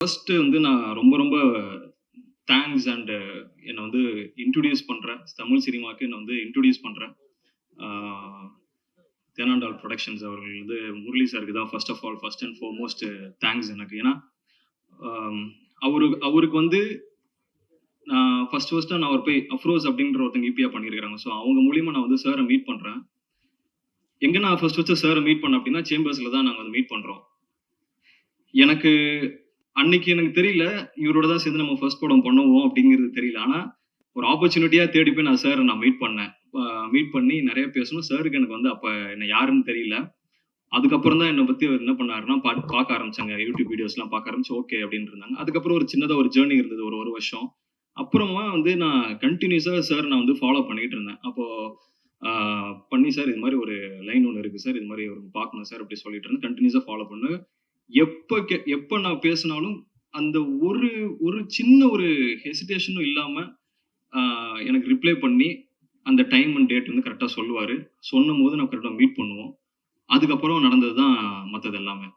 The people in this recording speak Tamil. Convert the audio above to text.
ஃபர்ஸ்ட்டு வந்து நான் ரொம்ப ரொம்ப தேங்க்ஸ் அண்ட் என்ன வந்து இன்ட்ரோடியூஸ் பண்றேன். தமிழ் சினிமாக்கு என்ன வந்து இன்ட்ரோடியூஸ் பண்றேன். ஆ தேனாண்டால் புரொடக்ஷன்ஸ் அவர்கள் வந்து முரளி சாருக்கு தான் first of all first and foremost thanks எனக்கு. ஏன்னா, ஆம் அவருக்கு வந்து நான் ஃபர்ஸ்ட்டா நான் அவர் போய் அஃப்ரோஸ் அப்படின்ற ஒருத்தங்க ஈபியா பண்ணியிருக்காங்க. ஸோ அவங்க மூலியமா நான் வந்து சார மீட் பண்றேன். எங்க நான் ஃபர்ஸ்ட் சார மீட் பண்ணேன் அப்படின்னா, சேம்பர்ஸ்ல தான் நாங்க வந்து மீட் பண்றோம். எனக்கு அன்னைக்கு எனக்கு தெரியல. இவரோட தான் சேர்ந்து நம்ம ஃபர்ஸ்ட் படம் பண்ணுவோம் அப்படிங்கிறது தெரியல. ஆனா, ஒரு ஆப்பர்ச்சுனிட்டியா தேடி போய் நான் சார நான் மீட் பண்ணேன். அ மீட் பண்ணி நெறைய பேசணும். சாருக்கு எனக்கு வந்து அப்ப என்ன யாருன்னு தெரியல. அதுக்கப்புறம் தான் என்ன பத்தி அவர் என்ன பண்ணாருன்னா, பாக்க ஆரம்பிச்சாங்க. யூடியூப் வீடியோஸ்லாம் பாக்க ஆரம்பிச்சு, ஓகே அப்படின்னு இருந்தாங்க. அதுக்கப்புறம் ஒரு சின்னதா ஒரு ஜர்னி இருந்தது. ஒரு 1 வருஷம். அப்புறமா வந்து நான் கன்டினியூஸா சார் நான் வந்து ஃபாலோ பண்ணிட்டு இருந்தேன். அப்போ ஆ பண்ணி சார் இது மாரி ஒரு லைன் ஒண்ணு இருக்கு சார். இது மாரி ஒரு பார்க்கணும் சார் அப்படி சொல்லிட்டு இருந்தேன். கன்டினியூஸா ஃபாலோ பண்ணேன். எப்ப நான் பேசினாலும், அந்த ஒரு ஒரு சின்ன ஒரு ஹெசிடேஷனும் இல்லாம, ஆ எனக்கு ரிப்ளை பண்ணி, அந்த டைம் அண்ட் டேட் வந்து கரெக்ட்டா சொல்லுவாரு. சொன்னம்போது நான் கரெக்ட்டா மீட் பண்ணுவோம். அதுக்கப்புறம் நடந்தது தான் மத்தது எல்லாமே.